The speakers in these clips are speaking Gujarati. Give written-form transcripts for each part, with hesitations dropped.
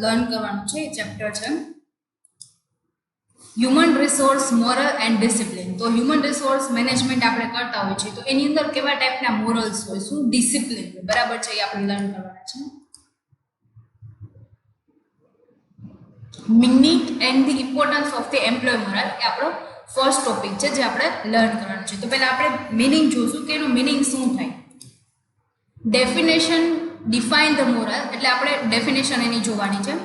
લર્ન કરવાનું છે એ ચેપ્ટર છે human resource moral and discipline. તો હ્યુમન રિસોર્સ મેનેજમેન્ટ આપણે કરતા હોય છે તો એની અંદર કેવા ટાઈપના મોરલ્સ હોય, શું ડિસિપ્લિન હોય, બરાબર છે, એ આપણે લર્ન કરવાના છે. Meaning and the importance of the employ moral એ આપણો ફર્સ્ટ ટોપિક છે જે આપણે લર્ન કરવાનું છે. તો પહેલા આપણે મિનિંગ જોશું કે એનું મિનિંગ શું થાય. ડેફિનેશન ડિફાઇન ધ મોરલ એટલે આપણે ડેફિનેશન એની જોવાની છે.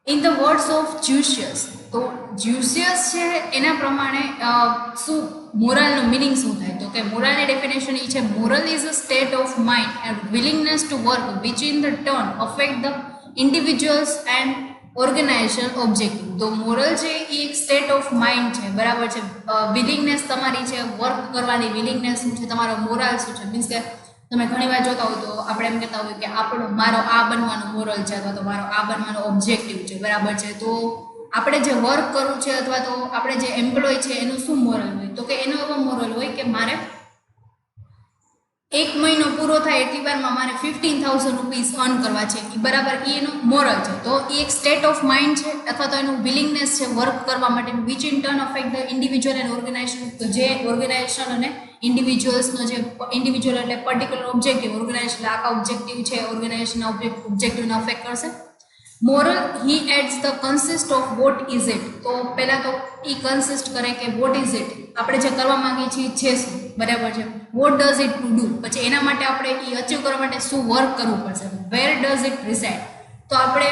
ઇન ધ વર્ડ્સ ઓફ જ્યુસિયસ, તો જ્યુસિયસ છે એના પ્રમાણે શું મોરલનું મિનિંગ શું થાય, તો કે મોરલની ડેફિનેશન એ છે moral is a state of mind and willingness to work which in the turn affect the individuals and organization objective. તો મોરલ છે એ એક સ્ટેટ ઓફ માઇન્ડ છે, બરાબર છે. વિલિંગનેસ તમારી છે, વર્ક કરવાની વિલિંગનેસ શું છે, તમારો મોરલ શું છે. મીન્સ કે તમે ઘણી વાર જોતા હોય તો આપણે એમ કહેતા હોય કે મારો આ બનવાનો મોરલ છે અથવા તો મારો આ બનવાનો ઓબ્જેક્ટિવ છે, બરાબર છે. તો આપણે જે વર્ક કરવું છે અથવા તો આપણે જે એમ્પ્લોય છે એનું શું મોરલ હોય, તો કે એનો એવો મોરલ હોય કે મારે 1 મહિનો પૂરો થાય એટલી વારમાં મારે 15,000 રૂપીસ અર્ન કરવા છે, બરાબર, એ એનું મોરલ છે. તો એ એક સ્ટેટ ઓફ માઇન્ડ છે અથવા તો એનું વિલિંગનેસ છે વર્ક કરવા માટેનું which in turn affect the individual and organization. તો જે ઓર્ગેનાઇઝેશન અને ઇન્ડિવિજ્યુઅલ્સનો જે ઇન્ડિવિજ્યુઅલ એટલે પર્ટિક્યુલર ઓબ્જેક્ટિવ, ઓર્ગેનાઇઝેશન આખા ઓબ્જેક્ટિવ છે ઓર્ગેનાઇઝેશનના ઓબ્જેક્ટિવને અફેક્ટ કરશે. Morale he aids the consist of what is it. તો પહેલાં તો એ કન્સિસ્ટ કરે કે વોટ ઇઝ ઇટ, આપણે જે કરવા માંગીએ છીએ છે શું, બરાબર છે. What does it to do, પછી એના માટે આપણે એ અચીવ કરવા માટે શું વર્ક કરવું પડશે. વેર ડઝ ઇટ રિસાઇડ, તો આપણે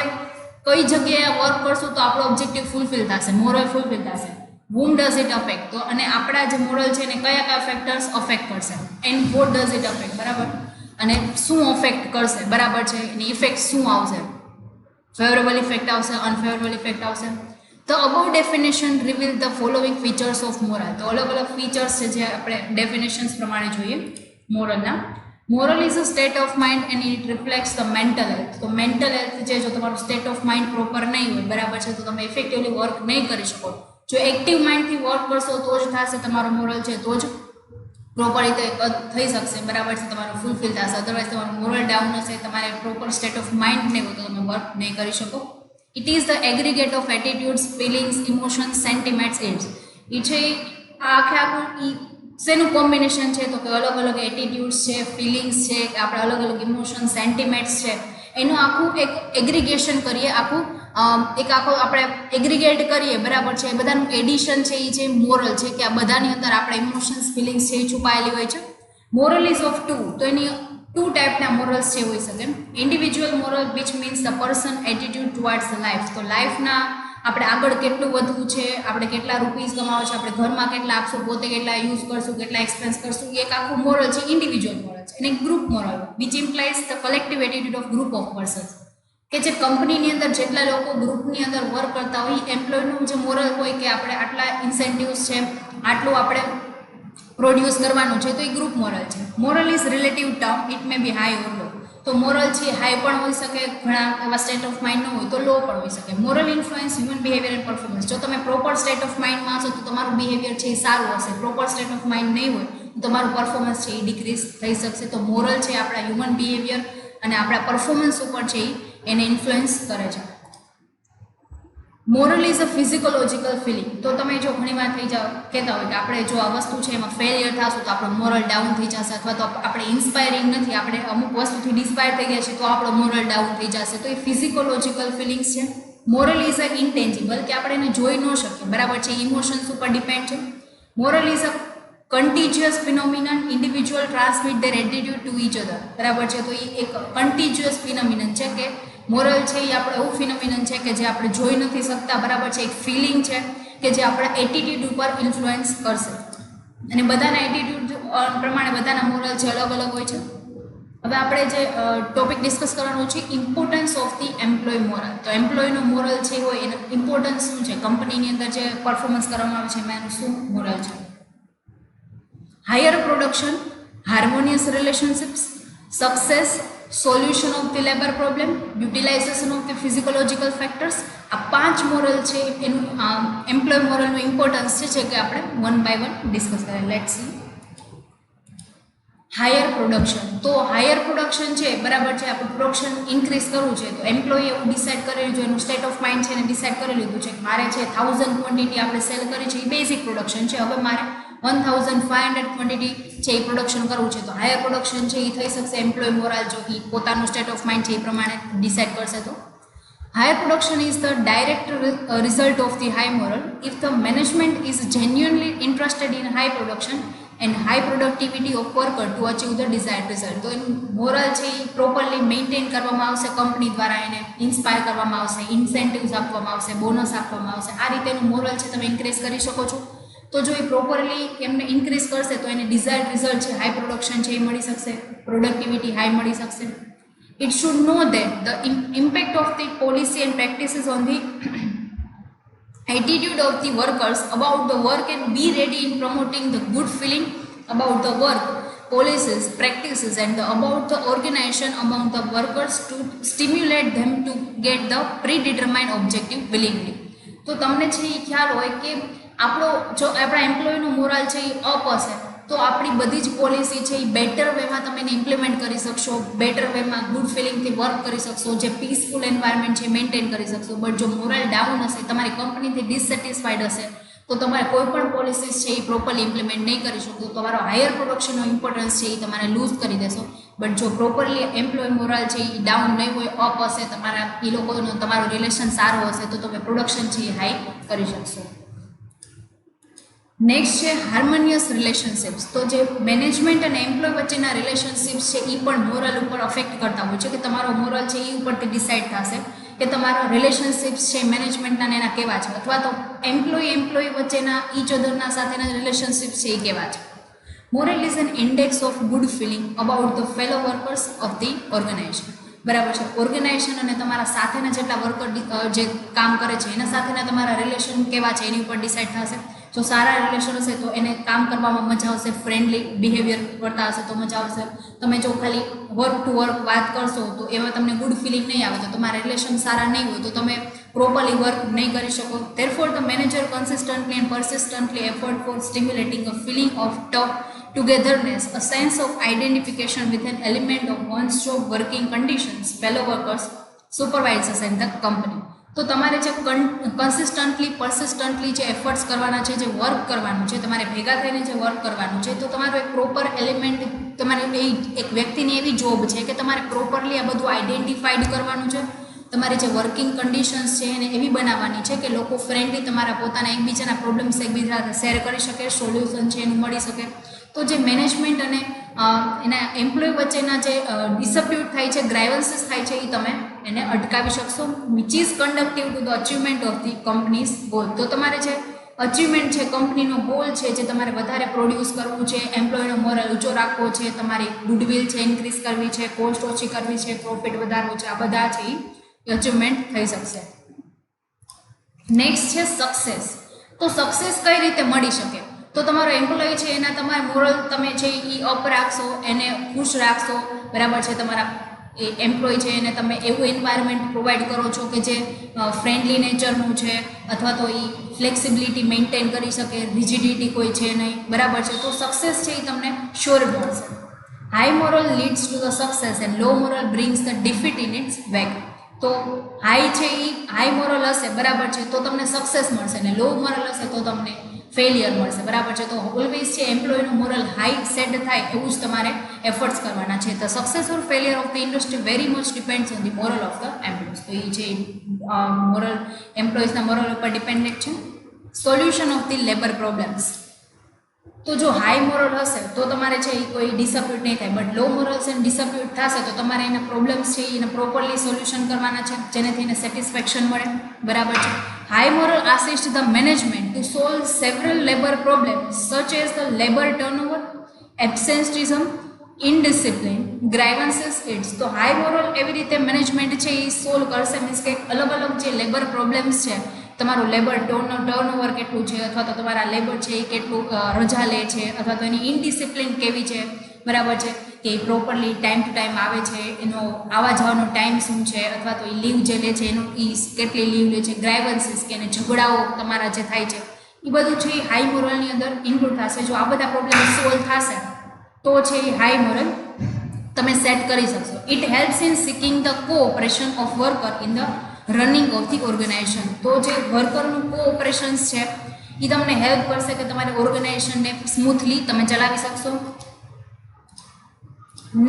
કઈ જગ્યાએ વર્ક કરશું તો આપણો ઓબ્જેક્ટિવ ફૂલફિલ થશે, મોરલ ફૂલફિલ થશે. whom does it affect, તો અને આપણા જે મોરલ છે એને કયા કયા ફેક્ટર્સ અફેક્ટ કરશે. And what does it affect, બરાબર, અને શું અફેક્ટ કરશે, બરાબર છે, એની ઇફેક્ટ શું આવશે, ફેવરેબલ ઇફેક્ટ આવશે, અનફેવરેબલ ઇફેક્ટ આવશે. The above definition reveal the following features of moral. તો અલગ અલગ ફીચર્સ છે જે આપણે ડેફિનેશન્સ પ્રમાણે જોઈએ મોરલના. Moral is a state of mind and it reflects the mental health. તો મેન્ટલ હેલ્થ છે, જો તમારું સ્ટેટ ઓફ માઇન્ડ પ્રોપર નહીં હોય, બરાબર છે, તો તમે ઇફેક્ટિવલી વર્ક નહીં કરી શકો. જો એક્ટિવ માઇન્ડથી વર્ક કરશો તો જ થશે તમારો મોરલ છે, તો જ પ્રોપર રીતે થઈ શકશે, બરાબર છે, તમારું ફૂલફિલ થશે. અધરવાઇઝ તમારું મોરલ ડાઉન હશે, તમારે પ્રોપર સ્ટેટ ઓફ માઇન્ડ નહીં હોય તો તમે વર્ક નહીં કરી શકો. It is the aggregate of attitudes, feelings, emotions, sentiments, ads. એ છે આખું શેનું કોમ્બિનેશન છે, તો કે અલગ અલગ એટીટ્યુડ્સ છે, ફિલિંગ્સ છે, આપણે અલગ અલગ ઇમોશન્સ, સેન્ટિમેન્ટ્સ છે, એનું આખું એક એગ્રીગેશન કરીએ, આખો આપણે એગ્રીગેટ કરીએ, બરાબર છે. એ બધાનું એડિશન છે, એ જે મોરલ છે કે આ બધાની અંદર આપણે ઇમોશન્સ, ફિલિંગ્સ છે એ છુપાયેલી હોય છે. મોરલ ઇઝ ઓફ ટુ, તો એની 2 ટાઈપના મોરલ્સ છે હોઈ શકે. Individual moral which means the person attitude towards the life. તો લાઈફના આપણે આગળ કેટલું વધવું છે, આપણે કેટલા રૂપીસ કમાવો છે, આપણે ઘરમાં કેટલા આપશું, પોતે કેટલા યુઝ કરશું, કેટલા એક્સપેન્સ કરશું, એ એક આખું મોરલ છે, ઇન્ડિવિજ્યુઅલ મોરલ છે. અને group moral which implies the collective attitude of group of persons, કે જે કંપનીની અંદર જેટલા લોકો ગ્રુપની અંદર વર્ક કરતા હોય, એમ્પ્લોયનું જે મોરલ હોય કે આપણે આટલા ઇન્સેન્ટિવ્સ છે, આટલું આપણે પ્રોડ્યુસ કરવાનું છે, તો એ ગ્રુપ મોરલ છે. Moral is relative term, it may be high or low. તો મોરલ છે હાઈ પણ હોઈ શકે, ઘણા એવા સ્ટેટ ઓફ માઇન્ડ ન હોય તો લો પણ હોઈ શકે. Moral influence human behaviour and performance. જો તમે પ્રોપર સ્ટેટ ઓફ માઇન્ડમાં હશો તો તમારું બિહેવિયર છે એ સારું હશે, પ્રોપર સ્ટેટ ઓફ માઇન્ડ નહીં હોય તો તમારું પરફોર્મન્સ છે એ ડિક્રીઝ થઈ શકશે. તો મોરલ છે આપણા હ્યુમન બિહેવિયર અને આપણા પરફોર્મન્સ ઉપર છે એને ઇન્ફ્લુઅન્સ કરે છે. Moral is a psychological feeling. તો તમે જો ઘણી વાર કહેતા હોય કે આપણે જો આ વસ્તુ છે એમાં ફેલિયર થશું તો આપણો મોરલ ડાઉન થઈ જશે, અથવા તો આપણે ઇન્સ્પાયરિંગ નથી, આપણે અમુક વસ્તુથી ડિસ્પાયર થઈ ગયા છે તો આપણો મોરલ ડાઉન થઈ જશે. તો એ ફિઝિકોલોજીકલ ફિલિંગ્સ છે. મોરલ ઇઝ અ ઇન્ટેન્જિબલ, કે આપણે એને જોઈ ન શકીએ, બરાબર છે, ઇમોશન્સ ઉપર ડિપેન્ડ છે. Moral is a contiguous phenomenon, individual transmit their attitude to each other, બરાબર છે. તો એ એક કન્ટીજ્યુઅસ ફિનોમિનન છે કે મોરલ છે એ આપણે એવું ફિનોમિનન છે કે જે આપણે જોઈ નથી શકતા, બરાબર છે, એક ફિલિંગ છે કે જે આપણા એટીટ્યુડ ઉપર ઇન્ફ્લુઅન્સ કરશે. અને બધાના એટીટ્યુડ પ્રમાણે બધાના મોરલ છે અલગ અલગ હોય છે. હવે આપણે જે ટોપિક ડિસ્કસ કરવાનો છે importance of the employee moral. તો એમ્પ્લોયનો મોરલ છે હોય એનું ઇમ્પોર્ટન્સ શું છે, કંપનીની અંદર જે પરફોર્મન્સ કરવામાં આવે છે એમાં એનું શું મોરલ છે. Higher production, harmonious relationships, success, solution of the labour problem, utilization of the psychological factors. આ 5 મોરલ છે એનું એમ્પ્લોય મોરલનું ઇમ્પોર્ટન્સ છે કે આપણે 1 by 1 ડિસ્કસ કરીએ. Let's see. Higher production. તો હાયર પ્રોડક્શન છે બરાબર છે, આપણે પ્રોડક્શન ઇન્ક્રીઝ કરવું છે તો એમ્પ્લોયી એવું ડિસાઇડ કરેલું છે, એનું સ્ટેટ ઓફ માઇન્ડ છે એને ડિસાઇડ કરી લીધું છે કે મારે છે 1000 ક્વોન્ટિટી આપણે સેલ કરી છે, એ બેઝિક પ્રોડક્શન છે, હવે મારે 1500 ક્વોન્ટિટી છે એ પ્રોડક્શન કરવું છે. તો હાયર પ્રોડક્શન છે એ થઈ શકશે એમ્પ્લોય મોરાલ જો એ પોતાનું સ્ટેટ ઓફ માઇન્ડ છે એ પ્રમાણે ડિસાઇડ કરશે. તો higher production is the direct result of the high moral. If the management is genuinely interested in high production and high productivity of worker to achieve the desired result, તો એનું મોરલ છે એ પ્રોપરલી મેન્ટેન કરવામાં આવશે, કંપની દ્વારા એને ઇન્સ્પાયર કરવામાં આવશે, ઇન્સેન્ટિવ્સ આપવામાં આવશે, બોનસ આપવામાં આવશે, આ રીતે એનું મોરલ છે તમે ઇન્ક્રીઝ કરી શકો છો. તો જો એ પ્રોપરલી એમને ઇન્ક્રીઝ કરશે તો એને ડિઝાયર્ડ રિઝલ્ટ છે હાઈ પ્રોડક્શન છે એ મળી શકશે, પ્રોડક્ટિવિટી હાઈ મળી શકશે. It should know that the impact of the policy and practices on the attitude of the workers about the work and be ready in promoting the good feeling about the work, policies, practices and about the organization among the workers to stimulate them to get the predetermined objective willingly. તો તમને છે એ ખ્યાલ હોય કે આપણો જો આપણા એમ્પ્લોયનું મોરલ છે એ અપ હશે તો આપણી બધી જ પોલિસી છે એ બેટર વેમાં તમે એને ઇમ્પ્લિમેન્ટ કરી શકશો, બેટર વેમાં ગુડ ફિલિંગથી વર્ક કરી શકશો, જે પીસફુલ એન્વાયરમેન્ટ છે મેન્ટેન કરી શકશો. બટ જો મોરલ ડાઉન હશે, તમારી કંપનીથી ડિસસેટિસ્ફાઈડ હશે તો તમારે કોઈ પણ પોલિસીસ છે એ પ્રોપરલી ઇમ્પ્લિમેન્ટ નહીં કરી શકો, તમારો હાયર પ્રોડક્શનનો ઇમ્પોર્ટન્સ છે એ તમારે લૂઝ કરી દેશો. બટ જો પ્રોપરલી એમ્પ્લોય મોરલ છે એ ડાઉન નહીં હોય, અપ હશે, તમારા એ લોકોનો તમારો રિલેશન સારો હશે તો તમે પ્રોડક્શન છે એ હાઈ કરી શકશો. નેક્સ્ટ છે હાર્મોનિયસ રિલેશનશિપ્સ. તો જે મેનેજમેન્ટ અને એમ્પ્લોય વચ્ચેના રિલેશનશિપ્સ છે એ પણ મોરલ ઉપર અફેક્ટ કરતા હોય છે કે તમારો મોરલ છે એ ઉપરથી ડિસાઇડ થશે કે તમારા રિલેશનશિપ્સ છે મેનેજમેન્ટના એના કેવા છે, અથવા તો એમ્પ્લોય વચ્ચેના ઈચ અધરના સાથેના રિલેશનશિપ્સ છે એ કેવા છે. Moral is an index of good feeling about the fellow workers of the organization. બરાબર છે, ઓર્ગેનાઇઝેશન અને તમારા સાથેના જેટલા વર્કર જે કામ કરે છે એના સાથેના તમારા રિલેશન કેવા છે એની ઉપર ડિસાઇડ થશે. જો સારા રિલેશન હશે તો એને કામ કરવામાં મજા આવશે, ફ્રેન્ડલી બિહેવિયર કરતા હશે તો મજા આવશે. તમે જો ખાલી વર્ક ટુ વર્ક વાત કરશો તો એમાં તમને ગુડ ફિલિંગ નહીં આવે, તો તમારા રિલેશન સારા નહીં હોય તો તમે પ્રોપરલી વર્ક નહીં કરી શકો. Therefore the manager consistently and persistently effort for stimulating a feeling of togetherness, a sense of identification with an element of one's job working conditions, fellow workers, supervisors and the company. તો તમારે જે persistently જે એફર્ટ્સ કરવાના છે, જે વર્ક કરવાનું છે, તમારે ભેગા થઈને જે વર્ક કરવાનું છે, તો તમારો એક પ્રોપર એલિમેન્ટ, તમારે એક વ્યક્તિની એવી જોબ છે કે તમારે પ્રોપરલી આ બધું આઈડેન્ટિફાઈડ કરવાનું છે. તમારી જે વર્કિંગ કન્ડિશન્સ છે એને એવી બનાવવાની છે કે લોકો ફ્રેન્ડલી તમારા પોતાના એકબીજાના પ્રોબ્લેમ્સ એકબીજા સાથે શેર કરી શકે, સોલ્યુશન છે એનું મળી શકે. તો જે મેનેજમેન્ટ અને એના એમ્પ્લોય વચ્ચેના જે ડિસ્પ્યુટ થાય છે, ગ્રાઇવન્સીસ થાય છે, એ તમે એને અટકાવી શકશો, which is conductive to the achievement of the companies goal. તો તમારે જે અચીવમેન્ટ છે, કંપનીનો ગોલ છે, જે તમારે વધારે પ્રોડ્યુસ કરવું છે, એમ્પ્લોયનો મોરલ ઊંચો રાખવો છે, તમારી ગુડવિલ છે ઇન્ક્રીઝ કરવી છે, કોસ્ટ ઓછી કરવી છે, પ્રોફિટ વધારવો છે, આ બધા છે એ અચીવમેન્ટ થઈ શકશે. નેક્સ્ટ છે સક્સેસ. તો સક્સેસ કઈ રીતે મળી શકે? તો તમારો એમ્પ્લોય છે એના તમારા મોરલ તમે છે એ અપ રાખશો, એને ખુશ રાખશો, બરાબર છે. તમારા એ એમ્પ્લોય છે એને તમે એવું એન્વાયરમેન્ટ પ્રોવાઈડ કરો છો કે જે ફ્રેન્ડલી નેચરનું છે, અથવા તો એ ફ્લેક્સિબિલિટી મેન્ટેન કરી શકે, રિજિડિટી કોઈ છે નહીં, બરાબર છે. તો સક્સેસ છે એ તમને શ્યોર મળશે. High moral leads to the success and low moral brings the defeat in its wake. તો હાઈ છે એ હાઈ મોરલ હશે, બરાબર છે, તો તમને સક્સેસ મળશે, અને લો મોરલ હશે તો તમને ફેલિયર મળશે, બરાબર છે. તો ઓલવેઝ છે એમ્પ્લોયનું મોરલ હાઈ સેટ થાય એવું જ તમારે એફર્ટ્સ કરવાના છે. The success or failure of the industry very much depends on the moral of the employees. તો એ છે મોરલ એમ્પ્લોયઝના મોરલ ઉપર ડિપેન્ડેન્ટ છે. Solution of the labour problems. તો જો હાઈ મોરલ હશે તો તમારે છે એ કોઈ ડિસ્પ્યુટ નહીં થાય, but low morales and dispute થશે તો તમારે એના પ્રોબ્લેમ્સ છે એને પ્રોપરલી સોલ્યુશન કરવાના છે, જેનાથી એને સેટિસ્ફેક્શન મળે, બરાબર છે. High moral assist the management to solve several labour problems such as the labour turnover, absenteeism, indiscipline, grievances, its. તો હાઈ મોરલ એવી રીતે મેનેજમેન્ટ છે એ સોલ્વ કરશે, મીન્સ કે અલગ અલગ જે લેબર પ્રોબ્લેમ્સ છે, તમારું લેબર ટર્નઓવર કેટલું છે, અથવા તો તમારા લેબર છે એ કેટલું રજા લે છે, અથવા તો એની ઇનડિસિપ્લિન કેવી છે, બરાબર છે, કે એ પ્રોપરલી ટાઈમ ટુ ટાઈમ આવે છે, એનો આવવા જવાનો ટાઈમ શું છે, અથવા તો એ લીવ જે લે છે એનું એ કેટલી લીવ લે છે, ગ્રાઇવન્સીસ કે એને ઝઘડાઓ તમારા જે થાય છે, એ બધું છે એ હાઈ મોરલની અંદર ઇન્ક્લુડ થશે. જો આ બધા પ્રોબ્લેમ સોલ્વ થશે તો છે એ હાઈ મોરલ તમે સેટ કરી શકશો. It helps in seeking the cooperation of worker in the running of the organization. તો જે વર્કરનું કોઓપરેશન્સ છે એ તમને હેલ્પ કરશે કે તમારી ઓર્ગેનાઇઝેશનને સ્મૂથલી તમે ચલાવી શકશો.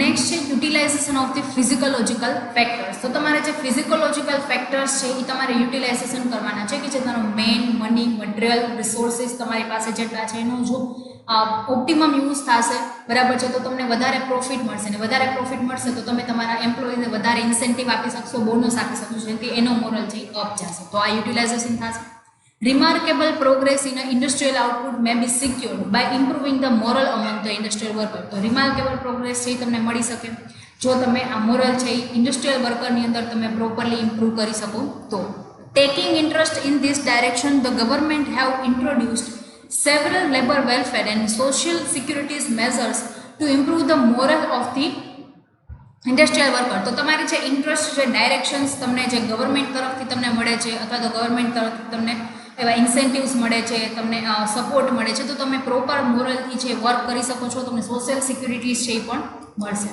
નેક્સ્ટ છે utilization of the psychological factors. તો તમારે જે ફિઝિકોલોજીકલ ફેક્ટર્સ છે એ તમારે યુટિલાઇઝેશન કરવાના છે કે જે તમારો મેન મની મટીરિયલ રિસોર્સિસ તમારી પાસે જેટલા છે એનો જો ઓપ્ટિમમ યુઝ થશે, બરાબર છે, તો તમને વધારે પ્રોફિટ મળશે ને વધારે પ્રોફિટ મળશે તો તમે તમારા એમ્પ્લોયીને વધારે ઇન્સેન્ટિવ આપી શકશો, બોનસ આપી શકશો, જેથી એનો મોરલ છે અપ જશે. તો આ યુટિલાઇઝેશન થશે. Remarkable progress in industrial output may be secured by improving the moral among the industrial worker. તો remarkable progress છે તમને મળી શકે જો તમે આ મોરલ છે ઇન્ડસ્ટ્રીયલ વર્કરની અંદર તમે પ્રોપરલી ઇમ્પ્રૂવ કરી શકો તો. Taking interest in this direction, the government have introduced several labor welfare and social security measures to improve the moral of the industrial worker. તો તમારી જે ઇન્ટરેસ્ટ છે ડાયરેક્શન્સ તમને જે ગવર્મેન્ટ તરફથી તમને મળે છે અથવા તો ગવર્મેન્ટ તરફથી તમને એવા ઇન્સેન્ટિવ્સ મળે છે, તમને સપોર્ટ મળે છે, તો તમે પ્રોપર મોરલથી છે વર્ક કરી શકો છો, તમને સોશિયલ સિક્યુરિટીઝ છે એ પણ મળશે.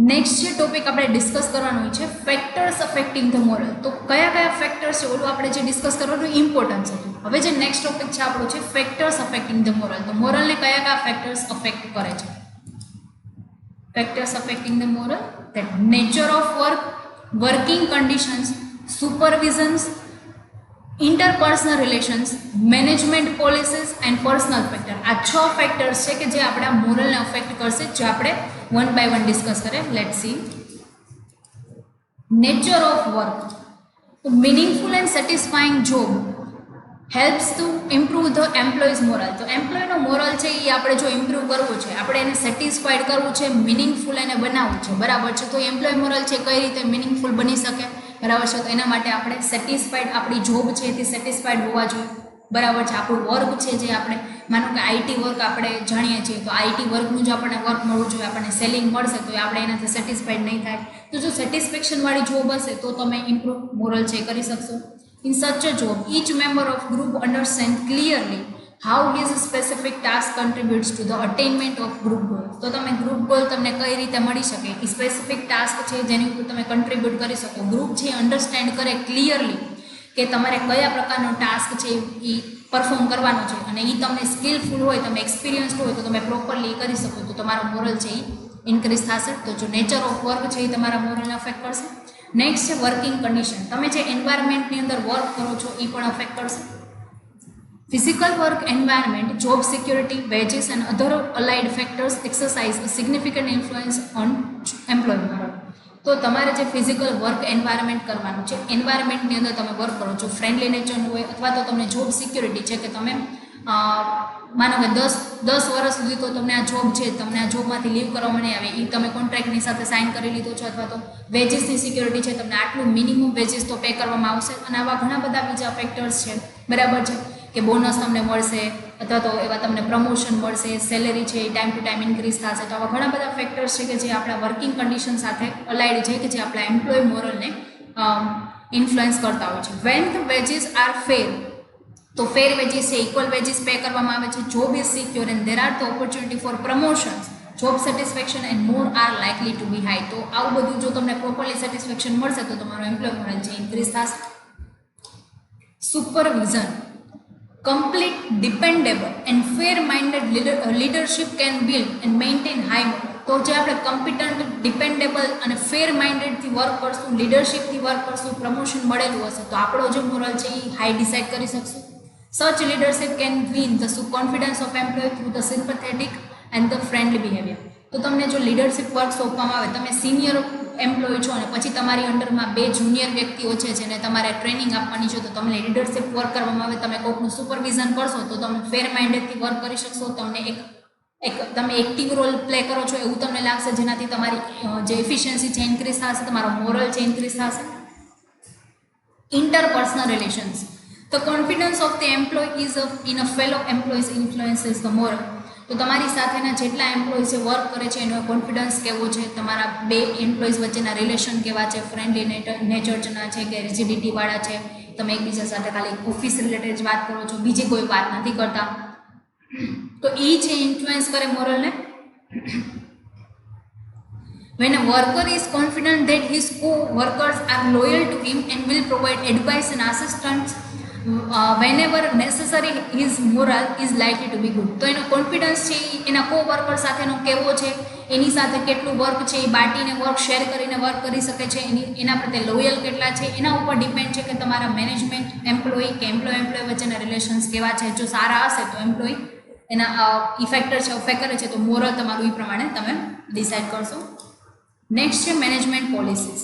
નેક્સ્ટ જે ટોપિક આપણે ડિસ્કસ કરવાનું છે ફેક્ટર્સ અફેક્ટિંગ ધ મોરલ. તો કયા કયા ફેક્ટર્સ છે ઓલું આપણે જે ડિસ્કસ કરવાનું ઇમ્પોર્ટન્સ હતું. હવે જે નેક્સ્ટ ટોપિક છે આપણો છે ફેક્ટર્સ અફેક્ટિંગ ધ મોરલ. તો મોરલને કયા કયા ફેક્ટર્સ અફેક્ટ કરે છે? Factors affecting the moral, that nature of work, working conditions, supervisions, interpersonal relations, management policies and personal factor. આ 6 ફેક્ટર્સ છે કે જે આપણા મોરલને અફેક્ટ કરશે, જે આપણે વન બાય વન ડિસ્કસ કરીએ. Let's see. Nature of work. Meaningful and satisfying job helps to improve the employees moral. તો એમ્પ્લોયનો મોરલ છે એ આપણે જો ઇમ્પ્રૂવ કરવું છે, આપણે એને સેટિસ્ફાઈડ કરવું છે, મિનિંગફુલ એને બનાવવું છે, બરાબર છે. તો એમ્પ્લોય મોરલ છે કઈ રીતે મિનિંગફુલ બની શકે, બરાબર છે. તો એના માટે આપણે સેટિસ્ફાઈડ, આપણી જોબ છે એથી સેટિસ્ફાઈડ હોવા જોઈએ, બરાબર છે. આપણું વર્ક છે જે આપણે માનો કે આઈટી વર્ક આપણે જાણીએ છીએ, તો આઈટી વર્કનું જો આપણને વર્ક મળવું જોઈએ, આપણને સેલિંગ મળશે તો આપણે એનાથી સેટિસ્ફાઈડ નહીં થાય. તો જો સેટિસ્ફેક્શનવાળી જોબ હશે તો તમે ઇમ્પ્રૂવ મોરલ છે કરી શકશો. In such a job, each member of group understands clearly how his specific task contributes to the attainment of group goal. તો તમે ગ્રુપ ગોલ તમને કઈ રીતે મળી શકે, એ સ્પેસિફિક ટાસ્ક છે જેની ઉપર તમે કન્ટ્રીબ્યુટ કરી શકો. ગ્રુપ છે અન્ડરસ્ટેન્ડ કરે ક્લિયરલી કે તમારે કયા પ્રકારનો ટાસ્ક છે એ પરફોર્મ કરવાનો છે, અને એ તમને સ્કિલફુલ હોય, તમે એક્સપિરિયન્સ્ડ હોય તો તમે પ્રોપરલી કરી શકો, તો તમારો મોરલ છે એ ઇન્ક્રીઝ થશે. તો જો નેચર ઓફ વર્ક છે એ તમારા મોરલને અફેક્ટ કરશે. નેક્સ્ટ છે વર્કિંગ કન્ડિશન. તમે જે એન્વાયરમેન્ટની અંદર વર્ક કરો છો એ પણ અફેક્ટ કરશે. Physical work environment, job security, wages and other allied factors exercise significant influence on employ moral. તો તમારે જે ફિઝિકલ વર્ક એન્વાયરમેન્ટ કરવાનું છે, એન્વાયરમેન્ટની અંદર તમે વર્ક કરો છો, ફ્રેન્ડલી નેચરનું હોય, અથવા તો તમને જોબ સિક્યુરિટી છે કે તમે માનો કે 10 વર્ષ સુધી તો તમને આ જોબ છે, તમને આ જોબમાંથી લીવ કરવામાં નહીં આવે, એ તમે કોન્ટ્રાક્ટની સાથે સાઇન કરી લીધો છો, અથવા તો વેજીસની સિક્યુરિટી છે, તમને આટલું મિનિમમ વેજીસ તો પે કરવામાં આવશે. અને આવા ઘણા બધા બીજા ફેક્ટર્સ છે, બરાબર છે, કે બોનસ તમને મળશે, અથવા તો એવા તમને પ્રમોશન મળશે, સેલેરી છે એ ટાઈમ ટુ ટાઈમ ઇન્ક્રીઝ થશે. તો આવા ઘણા બધા ફેક્ટર્સ છે કે જે આપણા વર્કિંગ કન્ડિશન સાથે અલાઇડ છે, કે જે આપણા એમ્પ્લોય મોરલને ઇન્ફ્લુઅન્સ કરતા હોય છે. When the wages are fair, તો ફેર વેજીસ છે, ઇક્વલ વેજીસ પે કરવામાં આવે છે. Job is secure and there are the opportunity for promotions, job satisfaction and more are likely to be high. તો આવું બધું જો તમને પ્રોપરલી સેટિસ્ફેક્શન મળશે તો તમારો એમ્પ્લોય મોરલ છે ઇન્ક્રીઝ થશે. Supervision. Complete, dependable and fair-minded leadership can build and maintain high moral. તો જે આપણે કમ્પિટન્ટ, ડિપેન્ડેબલ અને ફેર માઇન્ડેડથી વર્ક કરશું, લીડરશિપથી વર્ક કરશું, પ્રમોશન મળેલું હશે તો આપણો જે મોરલ છે એ હાઈ ડિસાઇડ કરી શકશું. Such leadership can win the confidence of employ through the sympathetic and the friendly behaviour. તો તમને જો લીડરશિપ વર્ક સોંપવામાં આવે, તમે સિનિયર એમ્પ્લોય છો અને પછી તમારી અંડરમાં 2 જુનિયર વ્યક્તિઓ છે જેને તમારે ટ્રેનિંગ આપવાની છે, તો તમને લીડરશિપ વર્ક કરવામાં આવે, તમે કોઈકનું સુપરવિઝન કરશો તો તમે ફેર માઇન્ડેડથી વર્ક કરી શકશો. તમને તમે એક્ટિવ રોલ પ્લે કરો છો એવું તમને લાગશે, જેનાથી તમારી જે એફિશિયન્સી છે ઇન્ક્રીઝ થશે, તમારો મોરલ છે ઇન્ક્રીઝ થશે. Interpersonal relations. The confidence of the employee is in a fellow employees influences the moral. તો તમારી સાથેના જેટલા એમ્પ્લોઈઝ વર્ક કરે છે એનો કોન્ફિડન્સ કેવો છે, તમારા 2 એમ્પ્લોઈઝ વચ્ચેના રિલેશન કેવા છે, ફ્રેન્ડલી નેચરના છે કે રિજિડિટીવાળા છે, તમે એકબીજા સાથે ખાલી ઓફિસ રિલેટેડ જ વાત કરો છો, બીજી કોઈ વાત નથી કરતા. તો એ છે ઇન્ફ્લુઅન્સ કરે મોરલને. When a worker is confident that his co-workers are loyal to him and will provide advice and assistance whenever necessary, his moral is likely to be good. તો એનો કોન્ફિડન્સ છે એના કો-વર્કર સાથેનો કેવો છે, એની સાથે કેટલું વર્ક છે, એ બાટીને વર્ક શેર કરીને વર્ક કરી શકે છે, એના પ્રત્યે લોયલ કેટલા છે, એના ઉપર ડિપેન્ડ છે કે તમારા મેનેજમેન્ટ એમ્પ્લોયી કે એમ્પ્લોય વચ્ચેના રિલેશન્સ કેવા છે. જો સારા હશે તો એમ્પ્લોયી એના ઇફેક્ટર છે અફેક્ટ કરે છે તો મોરલ તમારું એ પ્રમાણે તમે ડિસાઇડ કરશો. નેક્સ્ટ છે મેનેજમેન્ટ પોલિસીસ.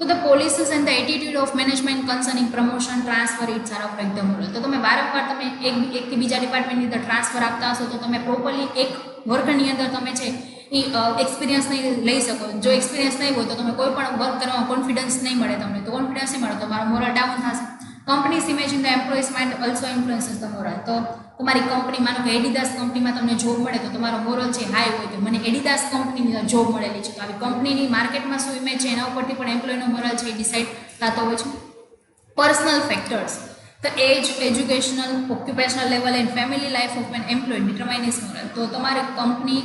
તો the policies and the attitude of management concerning promotion transfer it's are affect the moral. તો તમે વારંવાર તમે એકથી બીજા ડિપાર્ટમેન્ટની અંદર ટ્રાન્સફર આપતા હશો તો તમે પ્રોપરલી એક વર્કની અંદર તમે છે એ એક્સપિરિયન્સ નહીં લઈ શકો. જો એક્સપિરિયન્સ નહીં હોય તો તમે કોઈ પણ વર્ક કરવામાં કોન્ફિડન્સ નહીં મળે તમને, તો કોન્ફિડન્સ નહીં મળે તો તમારો મોરલ ડાઉન થશે. Company's image in the employees mind also influences the moral. તો તમારી કંપની, માનો કે એડિદાસ કંપનીમાં તમને જોબ મળે તો તમારો મોરલ છે હાઈ હોય કે મને એડિદાસ કંપનીની જોબ મળેલી છે, તો આવી કંપનીની માર્કેટમાં શું ઇમેજ છે એના ઉપરથી પણ એમ્પ્લોયનો મોરલ છે એ ડિસાઇડ થતો હોય છે. Personal factors, the age, educational, occupational level and family life of an employee determine his morale. તો તમારી કંપની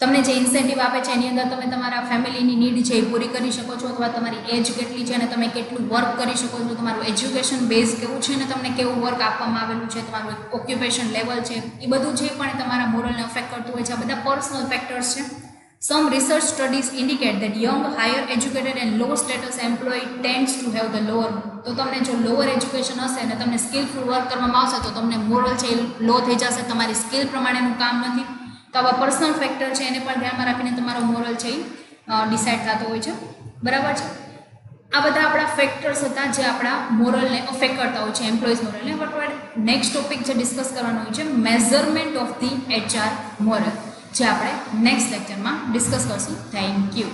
તમને જે ઇન્સેન્ટિવ આપે છે એની અંદર તમે તમારા ફેમિલીની નીડ છે એ પૂરી કરી શકો છો, અથવા તમારી એજ કેટલી છે અને તમે કેટલું વર્ક કરી શકો છો, તમારું એજ્યુકેશન બેઝ કેવું છે અને તમને કેવું વર્ક આપવામાં આવેલું છે, તમારું ઓક્યુપેશન લેવલ છે, એ બધું જે પણ તમારા મોરલને અફેક્ટ કરતું હોય છે. આ બધા પર્સનલ ફેક્ટર્સ છે. Some research studies indicate that young, higher educated and low status employ tends to have the lower. તો તમને જો લોઅર એજ્યુકેશન હશે અને તમને સ્કિલફુલ વર્ક કરવામાં આવશે તો તમને મોરલ છે એ લો થઈ જશે, તમારી સ્કિલ પ્રમાણેનું કામ નથી. તો આવા પર્સનલ ફેક્ટર છે એને પણ ધ્યાનમાં રાખીને તમારો મોરલ છે એ ડિસાઇડ થતો હોય છે. બરાબર છે. આ બધા આપણા ફેક્ટર્સ હતા જે આપણા મોરલને અફેક્ટ કરતા હોય છે, એમ્પ્લોઈઝ મોરલને. બટ નેક્સ્ટ ટોપિક જે ડિસ્કસ કરવાનો હોય છે measurement of the HR moral, જે આપણે નેક્સ્ટ લેક્ચરમાં ડિસ્કસ કરશું. Thank you.